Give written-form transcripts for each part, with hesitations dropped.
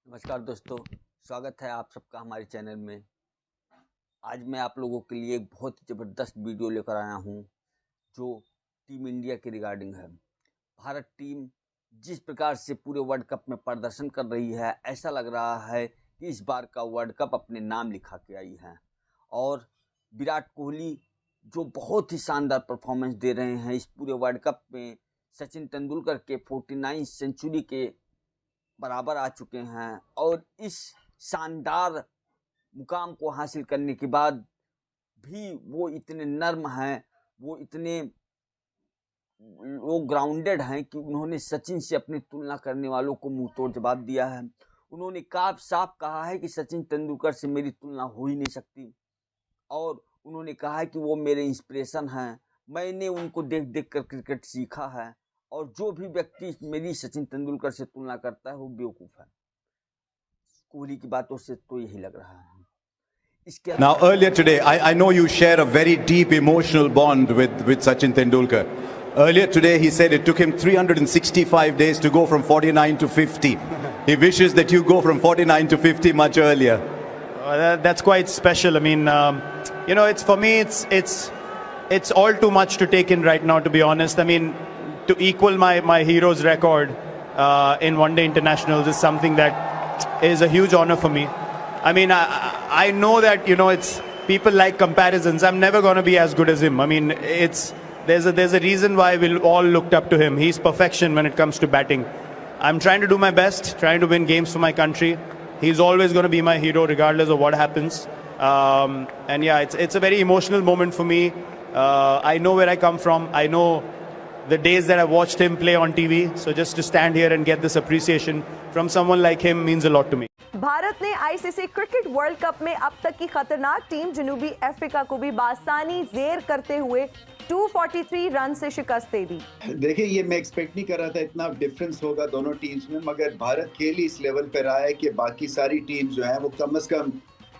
नमस्कार दोस्तों, स्वागत है आप सबका हमारे चैनल में। आज मैं आप लोगों के लिए एक बहुत ही ज़बरदस्त वीडियो लेकर आया हूं जो टीम इंडिया के रिगार्डिंग है। भारत टीम जिस प्रकार से पूरे वर्ल्ड कप में प्रदर्शन कर रही है, ऐसा लग रहा है कि इस बार का वर्ल्ड कप अपने नाम लिखा के आई है। और विराट कोहली जो बहुत ही शानदार परफॉर्मेंस दे रहे हैं इस पूरे वर्ल्ड कप में, सचिन तेंदुलकर के 49 सेंचुरी के बराबर आ चुके हैं। और इस शानदार मुकाम को हासिल करने के बाद भी वो इतने नर्म हैं, वो इतने ग्राउंडेड हैं कि उन्होंने सचिन से अपनी तुलना करने वालों को मुंह तोड़ जवाब दिया है। उन्होंने साफ कहा है कि सचिन तेंदुलकर से मेरी तुलना हो ही नहीं सकती। और उन्होंने कहा है कि वो मेरे इंस्पिरेशन हैं, मैंने उनको देख देख कर क्रिकेट सीखा है। और जो भी व्यक्ति मेरी सचिन तेंदुलकर से तुलना करता है वो बेवकूफ़ है। कोहली की बातों से तो यही लग रहा है। Now earlier today, I know you share a very deep emotional bond with Sachin Tendulkar. Earlier today he said it took him 365 days to go from 49 to 50. He wishes that you go from 49 to 50 much earlier. That's quite special. I mean, it's for me, it's all too much to take in right now, to be honest. I mean, to equal my hero's record in one-day internationals is something that is a huge honor for me. I mean, I know that it's people like comparisons. I'm never going to be as good as him. I mean, there's a reason why we all looked up to him. He's perfection when it comes to batting. I'm trying to do my best, trying to win games for my country. He's always going to be my hero regardless of what happens. And yeah, it's a very emotional moment for me. I know where I come from. I know the days that I watched him play on TV. So just to stand here and get this appreciation from someone like him means a lot to me. Bharat ने ICC cricket world cup में अब तक की खतरनाक team जनूबी Africa को भी बासानी जेर करते हुए 243 रन से शिकस्त दे दी। देखिए, ये मैं एक्सपेक्ट नहीं कर रहा था इतना डिफरेंस होगा दोनों टीम्स में, मगर भारत खेल ही इस लेवल पे रहा है कि बाकी सारी टीम्स जो हैं वो कम से कम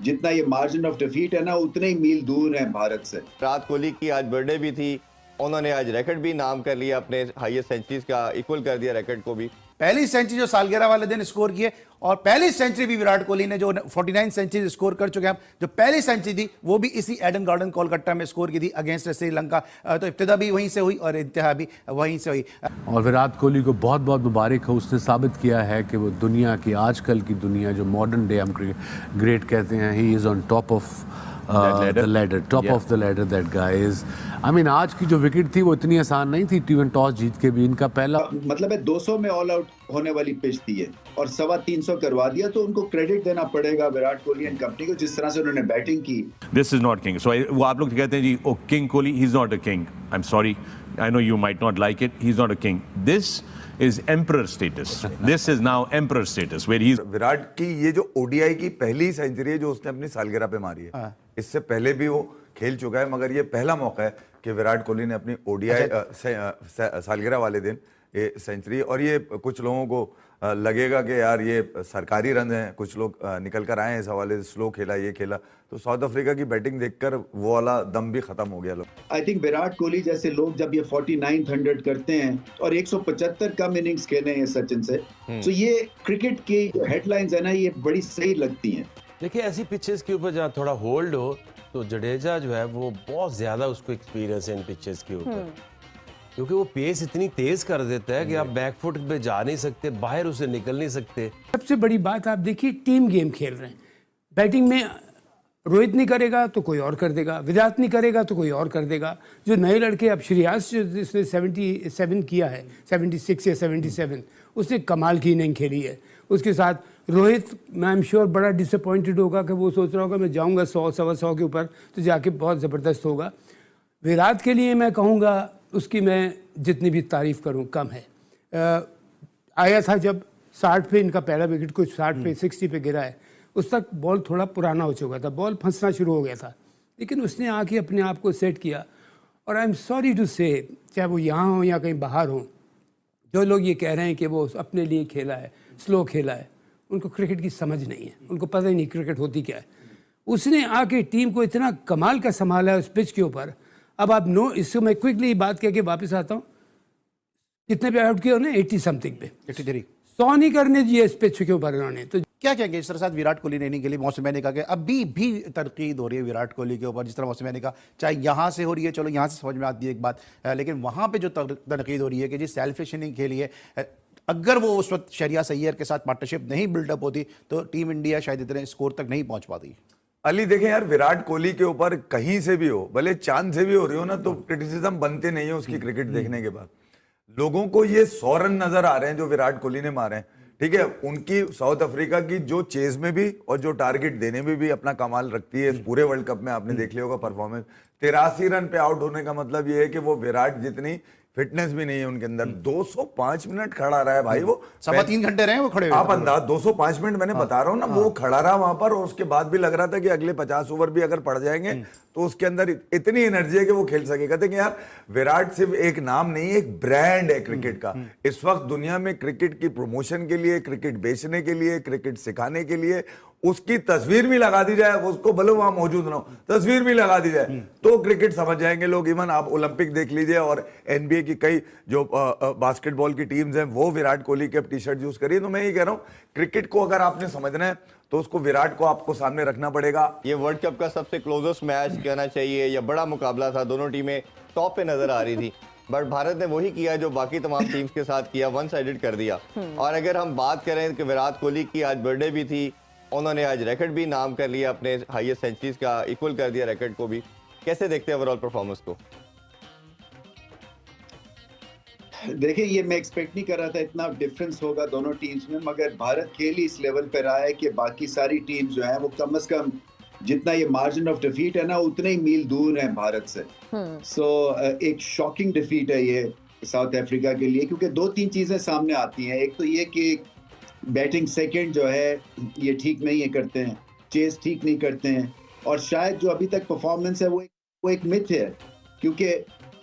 जितना ये मार्जिन ऑफ डिफीट है ना, उतने ही मील दूर हैं भारत से। विराट कोहली की आज बर्थडे भी थी, उन्होंने आज रिकॉर्ड भी नाम कर लिया, अपने हाईएस्ट सेंचुरीज का इक्वल कर दिया रिकॉर्ड को भी। पहली सेंचुरी जो सालगिरह वाले दिन स्कोर किए, और पहली सेंचुरी भी विराट कोहली ने जो 49 सेंचुरी स्कोर कर चुके हैं, जो पहली सेंचुरी थी वो भी इसी एडन गार्डन कोलकाता में स्कोर की थी अगेंस्ट श्रीलंका। तो इब्तिदा भी वहीं से हुई और इंतहा भी वहीं से हुई। और विराट कोहली को बहुत बहुत मुबारक हो, उसने साबित किया है कि वो दुनिया की, आजकल की दुनिया जो मॉडर्न डे हम ग्रेट कहते हैं, he is on top of the ladder, top of the ladder that guy is. I mean, आज की जो विकेट थी वो इतनी आसान नहीं थी। टी20 टॉस जीत के भी इनका पहला मतलब है 200 में ऑल आउट होने वाली पिच थी है और 325 करवा दिया, तो उनको क्रेडिट देना पड़ेगा विराट कोहली एंड कंपनी को, जिस तरह से उन्होंने बैटिंग की। This is not king. So वो आप लोग कहते हैं जी, ओ king Kohli, he is not a king. I'm sorry, I know you might not like it. He is not a king. This is emperor status. This is now emperor status where he's Virat की ये जो ODI की पहली century है जो उसने अपनी सालगिरह पे मारी है। इससे पहले भी वो खेल चुका है, मगर ये पहला मौका है कि विराट कोहली ने अपनी ओडीआई सालगिरह वाले दिन ये सेंचुरी। और ये कुछ लोगों को लगेगा कि यार ये सरकारी रन हैं, कुछ लोग निकल कर आए हैं इस हवाले से, स्लो खेला, ये खेला, तो साउथ अफ्रीका की बैटिंग देखकर वो वाला दम भी खत्म हो गया लोग। आई थिंक विराट कोहली जैसे लोग जब ये 49 100 करते हैं और 175 कम इनिंग्स खेले हैं सचिन से, तो ये क्रिकेट की हेडलाइंस है ना, ये बड़ी सही लगती हैं। देखिए, ऐसी पिचेस के ऊपर जहाँ थोड़ा होल्ड हो तो जडेजा जो है वो बहुत ज्यादा उसको एक्सपीरियंस है इन पिचेस के ऊपर, क्योंकि वो पेस इतनी तेज कर देता है कि आप बैकफुट पे जा नहीं सकते, बाहर उसे निकल नहीं सकते। सबसे बड़ी बात आप देखिए, टीम गेम खेल रहे हैं। बैटिंग में रोहित नहीं करेगा तो कोई और कर देगा, विराट नहीं करेगा तो कोई और कर देगा। जो नए लड़के, अब श्रेयस जिसने 77 किया है, 76 या 77, उसने कमाल की इनिंग खेली है। उसके साथ रोहित, मैं एम श्योर बड़ा डिसअपॉइंटेड होगा कि वो सोच रहा होगा मैं जाऊंगा 100 सवा 100 के ऊपर तो जाके बहुत ज़बरदस्त होगा। विराट के लिए मैं कहूँगा उसकी मैं जितनी भी तारीफ़ करूँ कम है। आया था जब 60 पे इनका पहला विकेट, कुछ 60 पे 60 पे गिरा है, उस तक बॉल थोड़ा पुराना हो चुका था, बॉल फंसना शुरू हो गया था, लेकिन उसने आके अपने आप को सेट किया। और आई एम सॉरी टू से, चाहे वो यहाँ हो या कहीं बाहर हो, जो लोग ये कह रहे हैं कि वो अपने लिए खेला है, स्लो खेला है, उनको क्रिकेट की समझ नहीं है, उनको पता ही नहीं क्रिकेट होती क्या है। उसने आके टीम को इतना कमाल का संभाला है उस पिच के ऊपर। अब आप इसको मैं क्विकली बात कह के वापस आता हूँ, कितने पे आउट किया उन्हें? 80 समथिंग पे, 83। 100 नहीं करने दिए इस पिच के ऊपर उन्होंने। तो क्या कहेंगे इस तरह साथ विराट कोहली ने इनिंग के लिए? मौसम ने कहा कि अभी भी तनकीद हो रही है विराट कोहली के ऊपर, जिस तरह मौसम ने कहा, चाहे यहाँ से हो रही है, चलो यहाँ से समझ में आती है एक बात, लेकिन वहाँ पे जो तनकीद हो रही है कि जी सेल्फिश इनिंग खेली है, अगर वो उस वक्त शहरियार अय्यर के साथ पार्टनरशिप नहीं बिल्डअप होती तो टीम इंडिया शायद इतने स्कोर तक नहीं पहुंच पाती। अली देखें यार, विराट कोहली के ऊपर कहीं से भी हो, भले चांद से भी हो रही हो ना, तो क्रिटिसिज्म बनते नहीं है उसकी क्रिकेट देखने के बाद। लोगों को ये 100 रन नजर आ रहे हैं जो विराट कोहली ने मारे हैं, ठीक है। उनकी साउथ अफ्रीका की जो चेज में भी और जो टारगेट देने में भी अपना कमाल रखती है। इस पूरे वर्ल्ड कप में आपने देख लिया होगा परफॉर्मेंस, 83 रन पे आउट होने का मतलब ये है कि वो विराट जितनी फिटनेस भी नहीं है उनके अंदर। 205 मिनट खड़ा रहा है भाई, वो 3.25 घंटे रहे वो खड़े हुए। आप अंदाज 205 मिनट मैंने बता रहा हूँ ना, वो खड़ा रहा वहां पर, और उसके बाद भी लग रहा था कि अगले 50 ओवर भी अगर पड़ जाएंगे तो उसके अंदर इतनी एनर्जी है कि वो खेल सके। कहते हैं यार विराट सिर्फ एक नाम नहीं, एक ब्रांड है क्रिकेट का। इस वक्त दुनिया में क्रिकेट की प्रमोशन के लिए, क्रिकेट बेचने के लिए, क्रिकेट सिखाने के लिए उसकी तस्वीर भी लगा दी जाए, उसको भले वहां मौजूद ना हो, तस्वीर भी लगा दी जाए तो क्रिकेट समझ जाएंगे लोग। इवन आप ओलंपिक देख लीजिए और एनबीए की कई जो बास्केटबॉल की टीम्स हैं वो विराट कोहली के टी शर्ट यूज करिए। तो मैं ये कह रहा हूँ क्रिकेट को अगर आपने समझना है तो उसको विराट को आपको सामने रखना पड़ेगा। ये वर्ल्ड कप का सबसे क्लोजेस्ट मैच कहना चाहिए या बड़ा मुकाबला था, दोनों टीमें टॉप पे नजर आ रही थी, बट भारत ने वही किया जो बाकी तमाम टीम्स के साथ किया, वन साइडेड कर दिया। और अगर हम बात करें कि विराट कोहली की आज बर्थडे भी थी, उन्होंने आज रिकॉर्ड भी नाम कर लिया, अपने हाईएस्ट सेंचुरीज का इक्वल कर दिया रिकॉर्ड को भी। कैसे देखते हैं ओवरऑल परफॉर्मेंस को? देखिए, ये मैं एक्सपेक्ट नहीं कर रहा था इतना डिफरेंस होगा दोनों टीम्स में, मगर भारत खेल ही इस लेवल पे रहा है कि बाकी सारी टीम्स जो है वो कम से कम जितना ये मार्जिन ऑफ डिफीट है ना उतने ही मील दूर है भारत से। सो एक शॉकिंग डिफीट है ये साउथ अफ्रीका के लिए, क्योंकि 2-3 चीजें सामने आती हैं। एक तो ये कि बैटिंग सेकंड जो है ये ठीक नहीं है करते हैं, चेस ठीक नहीं करते हैं, और शायद जो अभी तक परफॉर्मेंस है वो एक मिथ है, क्योंकि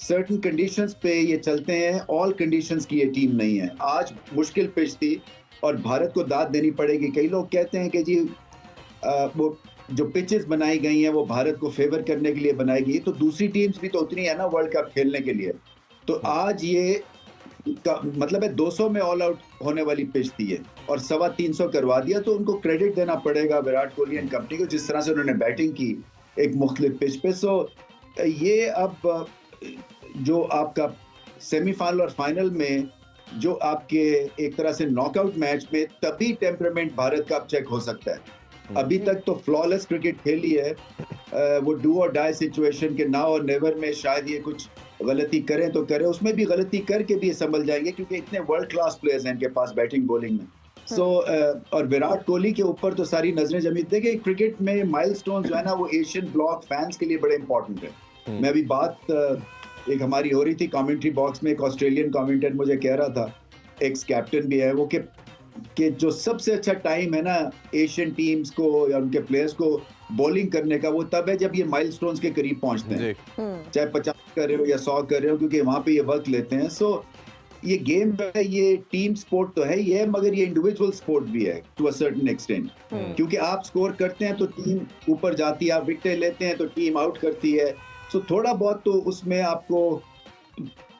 सर्टन कंडीशंस पे ये चलते हैं, ऑल कंडीशंस की ये टीम नहीं है। आज मुश्किल पिच थी और भारत को दाद देनी पड़ेगी। कई लोग कहते हैं कि जी वो जो पिचेस बनाई गई हैं वो भारत को फेवर करने के लिए बनाई गई, तो दूसरी टीम्स भी तो उतनी है ना वर्ल्ड कप खेलने के लिए। तो आज ये का मतलब है 200 में ऑल आउट होने वाली पिच थी है और 325 करवा दिया, तो उनको क्रेडिट देना पड़ेगा विराट कोहली एंड कंपनी को, जिस तरह से उन्होंने बैटिंग की एक मुख्तलिफ पिच पे। सो ये अब जो आपका सेमीफाइनल और फाइनल में जो आपके एक तरह से नॉकआउट मैच में तभी टेम्परामेंट भारत का चेक हो सकता है। अभी तक तो फ्लॉलेस क्रिकेट खेली है, वो डू और डाई सिचुएशन के नाउ और नेवर में शायद ये कुछ गलती करें तो करें, उसमें भी गलती करके भी संभल जाएंगे क्योंकि इतने वर्ल्ड क्लास प्लेयर्स हैं इनके पास बैटिंग बॉलिंग में। सो और विराट कोहली के ऊपर तो सारी नजरें जमी। देखिए क्रिकेट में माइलस्टोन जो है ना वो एशियन ब्लॉक फैंस के लिए बड़े इंपॉर्टेंट है। मैं अभी बात एक हमारी हो रही थी कमेंट्री बॉक्स में, एक ऑस्ट्रेलियन कमेंटेटर मुझे कह रहा था, एक्स कैप्टन भी है वो, कि जो सबसे अच्छा टाइम है ना एशियन टीम्स को या उनके प्लेयर्स को बॉलिंग करने का वो तब है जब ये माइलस्टोन्स के करीब पहुंचते हैं, चाहे 50 कर रहे हो या 100 कर रहे हो, क्योंकि वहां पे ये वक्त लेते हैं। सो ये गेम है, ये टीम स्पोर्ट तो है ही है, मगर ये इंडिविजुअल स्पोर्ट भी है टू अ सर्टेन एक्सटेंट, क्योंकि आप स्कोर करते हैं तो टीम ऊपर जाती है, आप विकेट लेते हैं तो टीम आउट करती है। सो थोड़ा बहुत तो उसमें आपको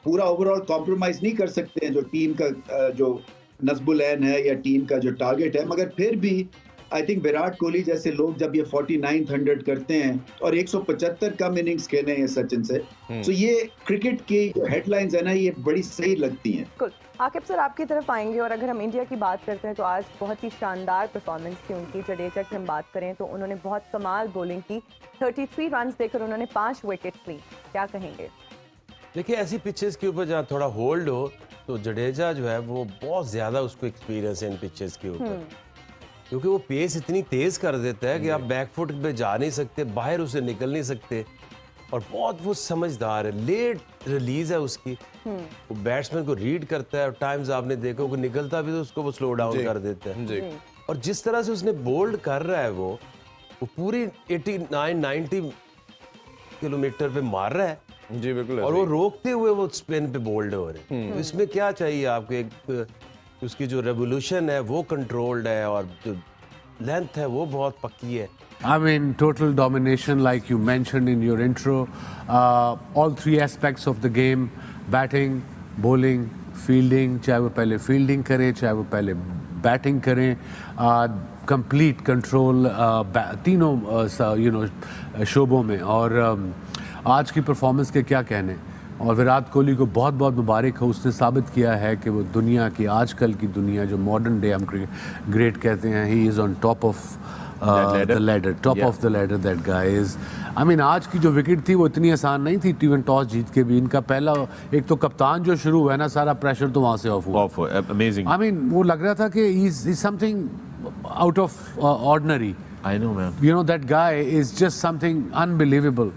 पूरा ओवरऑल कॉम्प्रोमाइज नहीं कर सकते हैं जो टीम का जो नस्बुल ऐन है या टीम का जो टारगेट है, मगर फिर भी आई थिंक विराट कोहली जैसे लोग जब ये 49th 100 करते हैं और 175 कम इनिंग्स खेले हैं सचिन से, तो ये क्रिकेट की जो हेडलाइंस है ना ये बड़ी सही लगती हैं। बिल्कुल। आकिब सर आपकी तरफ आएंगे, और अगर हम इंडिया की बात करते हैं तो आज बहुत ही शानदार परफॉर्मेंस थी उनकी। जडेजा की हम बात करें तो उन्होंने बहुत कमाल बॉलिंग की, 33 रन देकर उन्होंने 5 विकेट्स ली। क्या कहेंगे? देखिए ऐसी पिचेस के ऊपर जहाँ थोड़ा होल्ड हो तो जडेजा जो है वो बहुत ज़्यादा उसको एक्सपीरियंस है इन पिचेस के ऊपर, क्योंकि वो पेस इतनी तेज़ कर देता है कि आप बैकफुट पे जा नहीं सकते, बाहर उसे निकल नहीं सकते, और बहुत वो समझदार है। लेट रिलीज है उसकी, वो बैट्समैन को रीड करता है, और टाइम्स आपने देखा को निकलता भी तो उसको वो स्लो डाउन कर देता है। और जिस तरह से उसने बोल्ड कर रहा है वो पूरी 89-90 किलोमीटर पे मार रहा है जी बिल्कुल, और वो रोकते हुए वो स्पिन पे बोल्ड हो रहे हैं। तो इसमें क्या चाहिए आपको, एक उसकी जो रेवोल्यूशन है वो कंट्रोल्ड है और जो लेंथ है वो बहुत पक्की है। I mean, total domination, like you mentioned in your intro. All 3 aspects of the game: batting, bowling, fielding. चाहे वो पहले fielding करे, चाहे वो पहले बैटिंग करें, कंप्लीट कंट्रोल तीनों शोबों में, और आज की परफॉर्मेंस के क्या कहने। और विराट कोहली को बहुत बहुत मुबारक हो, उसने साबित किया है कि वो दुनिया की, आजकल की दुनिया जो मॉडर्न डे हम ग्रेट कहते हैं, he is on top of the ladder, top of the ladder that guy is. I mean आज की जो विकेट थी वो इतनी आसान नहीं थी, इवन टॉस जीत के भी इनका पहला, एक तो कप्तान जो शुरू हुआ है ना, सारा प्रेशर तो वहाँ से ऑफ हुआ। Amazing. आई मीन वो लग रहा था कि he's something out of ordinary. I know, man. You know, that guy is just something unbelievable.